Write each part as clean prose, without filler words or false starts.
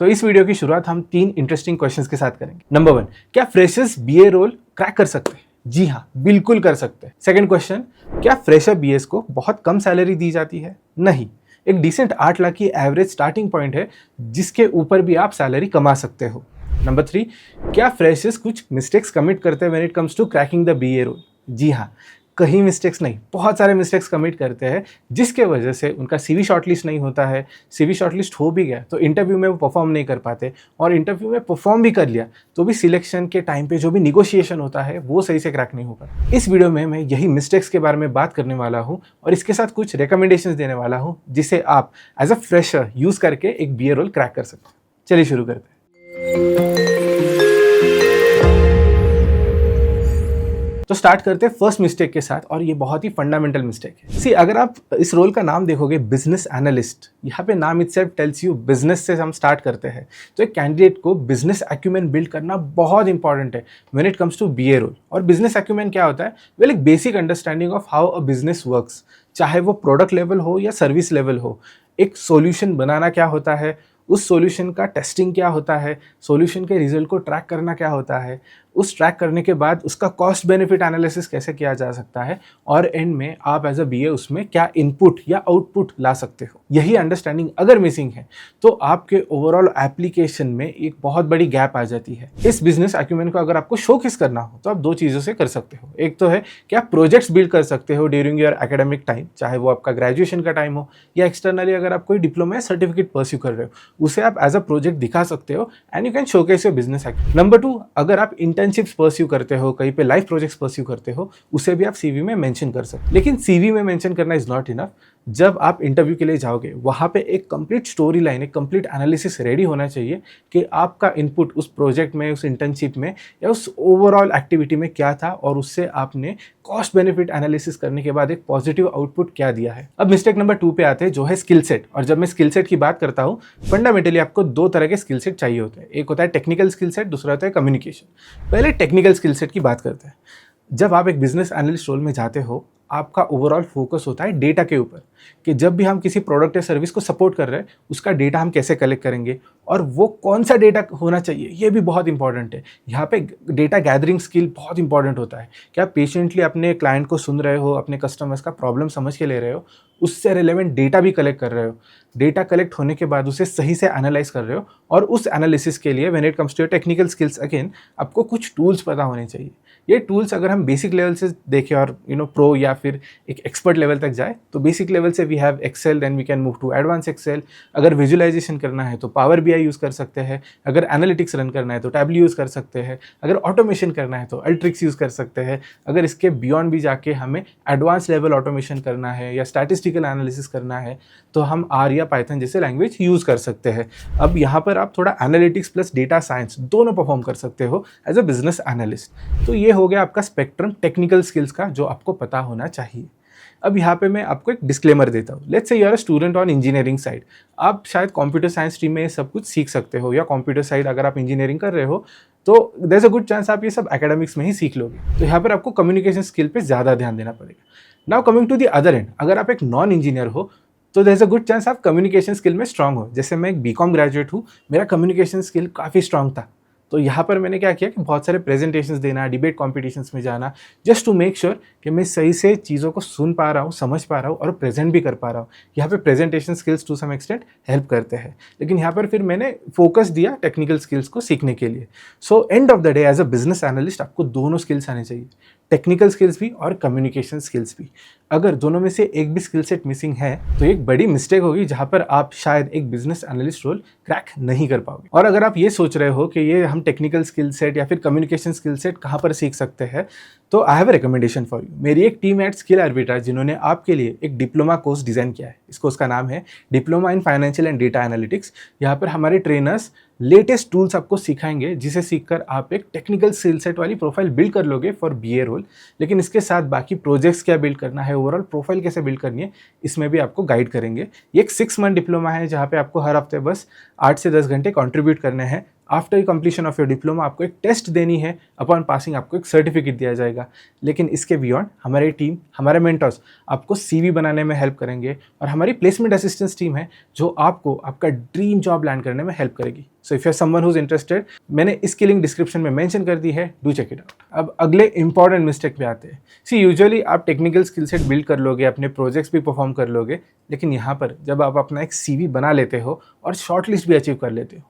तो इस वीडियो की शुरुआत हम 3 इंटरेस्टिंग क्वेश्चंस के साथ करेंगे। नंबर 1, क्या फ्रेशर्स बीए रोल क्रैक कर सकते हैं? जी हाँ, बिल्कुल कर सकते हैं। सेकंड क्वेश्चन, क्या फ्रेशर बीएस को बहुत कम सैलरी दी जाती है? नहीं, एक डिसेंट 8 लाख की एवरेज स्टार्टिंग पॉइंट है जिसके ऊपर भी आप सैलरी कमा सकते हो। नंबर 3, क्या फ्रेशर्स कुछ मिस्टेक्स कमिट करते हैं when it comes to cracking the BA role? जी हाँ, कहीं मिस्टेक्स नहीं, बहुत सारे मिस्टेक्स कमिट करते हैं जिसके वजह से उनका सीवी शॉर्टलिस्ट नहीं होता है। सीवी शॉर्टलिस्ट हो भी गया तो इंटरव्यू में वो परफॉर्म नहीं कर पाते, और इंटरव्यू में परफॉर्म भी कर लिया तो भी सिलेक्शन के टाइम पे जो भी निगोशिएशन होता है वो सही से क्रैक नहीं होगा। इस वीडियो में मैं यही मिस्टेक्स के बारे में बात करने वाला हूँ और इसके साथ कुछ रिकमेंडेशंस देने वाला हूँ जिसे आप एज अ फ्रेशर यूज करके एक बीए रोल क्रैक कर सकते हो। चलिए शुरू करते हैं। तो स्टार्ट करते हैं फर्स्ट मिस्टेक के साथ, और ये बहुत ही फंडामेंटल मिस्टेक है। सी, अगर आप इस रोल का नाम देखोगे बिजनेस एनालिस्ट, यहाँ पे नाम इटसेल्फ टेल्स यू बिजनेस से हम स्टार्ट करते हैं। तो एक कैंडिडेट को बिजनेस एक्यूमेन बिल्ड करना बहुत इंपॉर्टेंट है when it comes to BA role. और बिजनेस एक्यूमेन क्या होता है? वेल, एक basic understanding of how a business works, चाहे वो प्रोडक्ट लेवल हो या सर्विस लेवल हो। एक सॉल्यूशन बनाना क्या होता है, उस सॉल्यूशन का टेस्टिंग क्या होता है, सॉल्यूशन के रिजल्ट को ट्रैक करना क्या होता है, उस ट्रैक करने के बाद उसका कॉस्ट बेनिफिट एनालिसिस कैसे किया जा सकता है, और एंड में आप एज अ बीए उसमें क्या इनपुट या आउटपुट ला सकते हो। यही अंडरस्टैंडिंग अगर मिसिंग है तो आपके ओवरऑल एप्लीकेशन में एक बहुत बड़ी गैप आ जाती है। इस बिजनेस एक्यूमेन को अगर आपको शोकेस करना हो तो आप 2 चीज़ों से कर सकते हो। एक तो है कि आप प्रोजेक्ट्स बिल्ड कर सकते हो ड्यूरिंग योर एकेडमिक टाइम, चाहे वो आपका ग्रेजुएशन का टाइम हो या एक्सटर्नली अगर आप कोई डिप्लोमा या सर्टिफिकेट परस्यू कर रहे हो, उसे आप एज अ प्रोजेक्ट दिखा सकते हो and you can showcase your business acumen. Number 2, अगर आप इंटर्नशिप्स परस्यू करते हो, कहीं पे लाइफ प्रोजेक्ट्स परस्यू करते हो, उसे भी आप सीवी में मेंशन कर सकते हो। लेकिन सीवी में मेंशन करना इज नॉट इनफ। जब आप इंटरव्यू के लिए जाओगे वहाँ पे एक कंप्लीट स्टोरी लाइन, एक कंप्लीट एनालिसिस रेडी होना चाहिए कि आपका इनपुट उस प्रोजेक्ट में, उस इंटर्नशिप में या उस ओवरऑल एक्टिविटी में क्या था, और उससे आपने कॉस्ट बेनिफिट एनालिसिस करने के बाद एक पॉजिटिव आउटपुट क्या दिया है। अब मिस्टेक नंबर 2 पे आते हैं, जो है स्किल सेट। और जब मैं स्किल सेट की बात करता हूँ, फंडामेंटली आपको 2 तरह के स्किल सेट चाहिए होते हैं। एक होता है टेक्निकल स्किल सेट, दूसरा होता है कम्युनिकेशन। पहले टेक्निकल स्किल सेट की बात करते हैं। जब आप एक बिजनेस एनालिस्ट रोल में जाते हो, आपका ओवरऑल फोकस होता है डेटा के ऊपर, कि जब भी हम किसी प्रोडक्ट या सर्विस को सपोर्ट कर रहे हैं उसका डेटा हम कैसे कलेक्ट करेंगे, और वो कौन सा डेटा होना चाहिए ये भी बहुत इंपॉर्टेंट है। यहाँ पे डेटा गैदरिंग स्किल बहुत इंपॉर्टेंट होता है कि आप पेशेंटली अपने क्लाइंट को सुन रहे हो, अपने कस्टमर्स का प्रॉब्लम समझ के ले रहे हो, उससे रिलेवेंट डेटा भी कलेक्ट कर रहे हो। डेटा कलेक्ट होने के बाद उसे सही से एनालाइज कर रहे हो, और उस एनालिसिस के लिए when it comes to your technical skills again आपको कुछ टूल्स पता होने चाहिए। ये टूल्स अगर हम बेसिक लेवल से देखें और प्रो या फिर एक एक्सपर्ट लेवल तक जाए, तो बेसिक लेवल से we have Excel, then we can move to advance Excel. अगर विजुअलाइजेशन करना है तो पावर बीआई यूज़ कर सकते हैं, अगर एनालिटिक्स रन करना है तो टैब्ल्यू यूज़ कर सकते हैं, अगर ऑटोमेशन करना है तो अल्ट्रिक्स यूज़ कर सकते हैं, अगर इसके बियॉन्ड भी जाके हमें एडवांस लेवल ऑटोमेशन करना है या स्टैटिस्टिकल एनालिसिस करना है तो हम आर या पाइथन जैसे लैंग्वेज यूज़ कर सकते हैं। अब यहाँ पर आप थोड़ा एनालिटिक्स प्लस डेटा साइंस दोनों परफॉर्म कर सकते हो एज अ बिजनेस एनालिस्ट। तो ये हो गया आपका स्पेक्ट्रम टेक्निकल स्किल्स का जो आपको पता होना चाहिए। अब यहाँ पे मैं आपको एक डिस्क्लेमर देता हूँ। Let's say you are a student on engineering side, आप शायद कंप्यूटर साइंस स्ट्रीम में ये सब कुछ सीख सकते हो, या कंप्यूटर साइड अगर आप इंजीनियरिंग कर रहे हो तो there is a good chance आप ये सब एकेडमिक्स में ही सीख लोगे। तो यहाँ पर आपको कम्युनिकेशन स्किल पे ज़्यादा ध्यान देना पड़ेगा। Now coming to the other end, अगर आप एक नॉन इंजीनियर हो तो there is a good chance आप कम्युनिकेशन स्किल में स्ट्रांग हो। जैसे मैं एक बीकॉम ग्रेजुएट हूँ, मेरा कम्युनिकेशन स्किल काफ़ी स्ट्रांग था, तो यहाँ पर मैंने क्या किया कि बहुत सारे प्रेजेंटेशंस देना, डिबेट कॉम्पिटिशन्स में जाना, जस्ट टू मेक श्योर कि मैं सही से चीज़ों को सुन पा रहा हूँ, समझ पा रहा हूँ और प्रेजेंट भी कर पा रहा हूँ। यहाँ पे presentation skills to some extent help करते हैं, लेकिन यहाँ पर फिर मैंने फोकस दिया टेक्निकल स्किल्स को सीखने के लिए। So end of the day as a business analyst आपको दोनों स्किल्स आने चाहिए, टेक्निकल स्किल्स भी और कम्युनिकेशन स्किल्स भी। अगर दोनों में से एक भी स्किल सेट मिसिंग है तो एक बड़ी मिस्टेक होगी जहाँ पर आप शायद एक बिजनेस एनालिस्ट रोल क्रैक नहीं कर पाओगे। और अगर आप ये सोच रहे हो कि ये हम टेक्निकल स्किल सेट या फिर कम्युनिकेशन स्किल सेट कहाँ पर सीख सकते हैं, तो आई have a recommendation for you. मेरी एक टीम एट स्किल आर्बिट्राज जिन्होंने आपके लिए एक डिप्लोमा कोर्स डिज़ाइन किया है। इस कोर्स का नाम है diploma in financial and data analytics. यहाँ पर हमारे ट्रेनर्स लेटेस्ट टूल्स आपको सिखाएंगे जिसे सीखकर आप एक टेक्निकल स्किल सेट वाली प्रोफाइल बिल्ड कर लोगे फॉर बीए रोल। लेकिन इसके साथ बाकी प्रोजेक्ट्स क्या बिल्ड करना है, ओवरऑल प्रोफाइल कैसे बिल्ड करनी है, इसमें भी आपको गाइड करेंगे। ये एक 6 मंथ डिप्लोमा है जहाँ पे आपको हर हफ्ते बस 8 से 10 घंटे कंट्रीब्यूट करने हैं। After completion of your diploma आपको एक टेस्ट देनी है, अपॉन पासिंग आपको एक सर्टिफिकेट दिया जाएगा। लेकिन इसके बियॉन्ड हमारी टीम, हमारे मेंटर्स आपको CV बनाने में हेल्प करेंगे, और हमारी प्लेसमेंट असिस्टेंस टीम है जो आपको आपका ड्रीम जॉब लैंड करने में हेल्प करेगी। So if you are someone who is interested, मैंने इसकी लिंक डिस्क्रिप्शन में मेंशन कर दी है, डू चेक इट आउट। अब अगले इंपॉर्टेंट मिस्टेक पे आते हैं। सी यूजुअली आप टेक्निकल स्किल सेट बिल्ड कर लोगे, अपने प्रोजेक्ट्स भी परफॉर्म कर लोगे, लेकिन यहाँ पर जब आप अपना एक CV बना लेते हो और शॉर्ट लिस्ट भी अचीव कर लेते हो,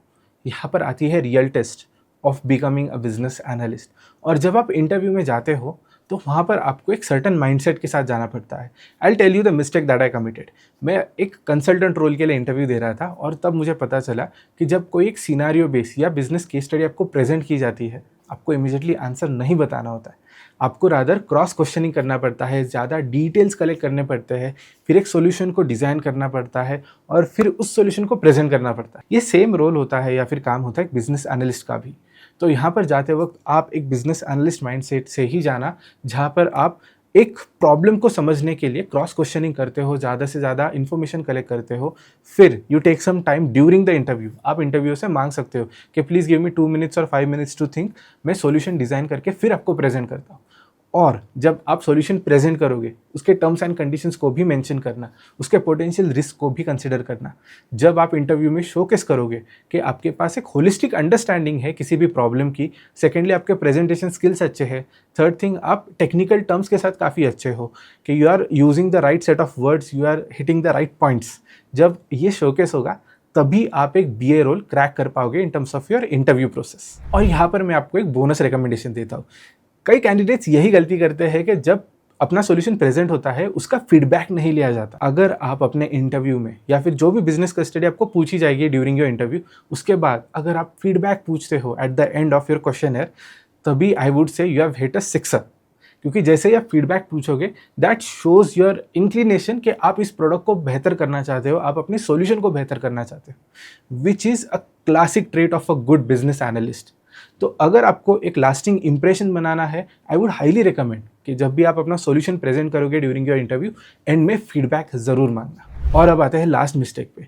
यहाँ पर आती है real test of becoming a business analyst. और जब आप इंटरव्यू में जाते हो तो वहाँ पर आपको एक सर्टन माइंडसेट के साथ जाना पड़ता है। I tell you the mistake that I committed. मैं एक कंसल्टेंट रोल के लिए इंटरव्यू दे रहा था, और तब मुझे पता चला कि जब कोई एक सिनारियो बेस या बिजनेस केस स्टडी आपको प्रेजेंट की जाती है, आपको इमीडिएटली आंसर नहीं बताना होता है, आपको रादर क्रॉस क्वेश्चनिंग करना पड़ता है, ज़्यादा डिटेल्स कलेक्ट करने पड़ते हैं, फिर एक सॉल्यूशन को डिज़ाइन करना पड़ता है, और फिर उस सॉल्यूशन को प्रेजेंट करना पड़ता है। ये सेम रोल होता है या फिर काम होता है एक बिजनेस एनालिस्ट का भी। तो यहाँ पर जाते वक्त आप एक बिजनेस एनालिस्ट माइंडसेट से ही जाना, जहाँ पर आप एक प्रॉब्लम को समझने के लिए क्रॉस क्वेश्चनिंग करते हो, ज़्यादा से ज़्यादा इन्फॉर्मेशन कलेक्ट करते हो, फिर you take some time during the interview. आप इंटरव्यू से मांग सकते हो कि प्लीज़ गिव मी 2 मिनट्स और 5 मिनट्स टू थिंक, मैं सॉल्यूशन डिज़ाइन करके फिर आपको प्रेजेंट करता हूँ। और जब आप सॉल्यूशन प्रेजेंट करोगे, उसके टर्म्स एंड कंडीशंस को भी मेंशन करना, उसके पोटेंशियल रिस्क को भी कंसिडर करना। जब आप इंटरव्यू में शोकेस करोगे कि आपके पास एक होलिस्टिक अंडरस्टैंडिंग है किसी भी प्रॉब्लम की, सेकेंडली आपके प्रेजेंटेशन स्किल्स अच्छे हैं, थर्ड थिंग आप टेक्निकल टर्म्स के साथ काफ़ी अच्छे हो कि you are using the right set of words, you are hitting the right points. जब ये शोकेस होगा तभी आप एक BA रोल क्रैक कर पाओगे in terms of your interview process. और यहाँ पर मैं आपको एक बोनस रिकमेंडेशन देता हूँ। कई कैंडिडेट्स यही गलती करते हैं कि जब अपना सॉल्यूशन प्रेजेंट होता है उसका फीडबैक नहीं लिया जाता। अगर आप अपने इंटरव्यू में या फिर जो भी बिजनेस कस्टडी आपको पूछी जाएगी ड्यूरिंग योर इंटरव्यू, उसके बाद अगर आप फीडबैक पूछते हो at the end of your questioner, तभी I would say you have hit a sixer. क्योंकि जैसे ही आप फीडबैक पूछोगे, दैट शोज योर इंक्लिनेशन कि आप इस प्रोडक्ट को बेहतर करना चाहते हो, आप अपनी सॉल्यूशन को बेहतर करना चाहते हो, which is a classic trait of a good business analyst. तो अगर आपको एक लास्टिंग इंप्रेशन बनाना है, आई वुड हाईली रिकमेंड कि जब भी आप अपना सॉल्यूशन प्रेजेंट करोगे ड्यूरिंग योर इंटरव्यू, एंड में फीडबैक ज़रूर मांगना। और अब आते हैं लास्ट मिस्टेक पे।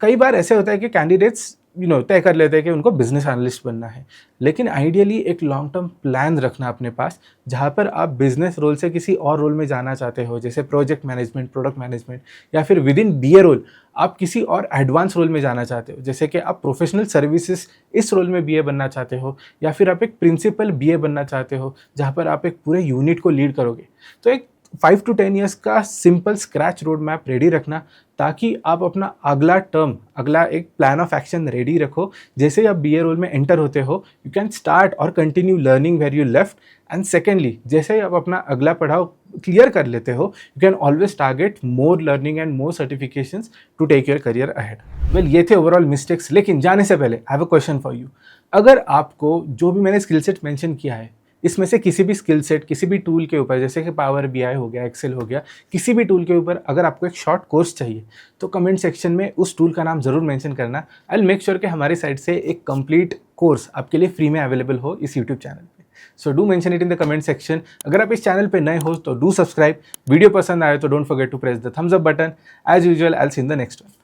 कई बार ऐसे होता है कि कैंडिडेट्स तय कर लेते हैं कि उनको बिजनेस एनालिस्ट बनना है, लेकिन आइडियली एक लॉन्ग टर्म प्लान रखना अपने पास, जहाँ पर आप बिजनेस रोल से किसी और रोल में जाना चाहते हो, जैसे प्रोजेक्ट मैनेजमेंट, प्रोडक्ट मैनेजमेंट, या फिर विद इन BA रोल आप किसी और एडवांस रोल में जाना चाहते हो, जैसे कि आप प्रोफेशनल सर्विसेज इस रोल में BA बनना चाहते हो, या फिर आप एक प्रिंसिपल BA बनना चाहते हो जहाँ पर आप एक पूरे यूनिट को लीड करोगे। तो एक 5 to 10 ईयर्स का simple scratch road map ready रखना, ताकि आप अपना अगला टर्म, अगला एक प्लान ऑफ एक्शन रेडी रखो। जैसे ही आप BA रोल में एंटर होते हो, यू कैन स्टार्ट और continue learning where you left. And secondly, जैसे ही आप अपना अगला पढ़ाओ क्लियर कर लेते हो, you can always target more learning and more certifications to take your career ahead. Well, ये थे ओवरऑल मिस्टेक्स, लेकिन जाने से पहले I have a question for you. अगर आपको जो भी मैंने स्किल सेट मेंशन किया है, इसमें से किसी भी स्किल सेट, किसी भी टूल के ऊपर, जैसे कि पावर BI हो गया, एक्सेल हो गया, किसी भी टूल के ऊपर अगर आपको एक शॉर्ट कोर्स चाहिए, तो कमेंट सेक्शन में उस टूल का नाम ज़रूर मेंशन करना। आई विल मेक श्योर कि हमारी साइड से एक कंप्लीट कोर्स आपके लिए फ्री में अवेलेबल हो इस यूट्यूब चैनल पे। So do mention it in the comment section. अगर आप इस चैनल पे नए हो तो डू सब्सक्राइब। वीडियो पसंद आए तो don't forget to press the thumbs up button. As usual, I will see in the next one.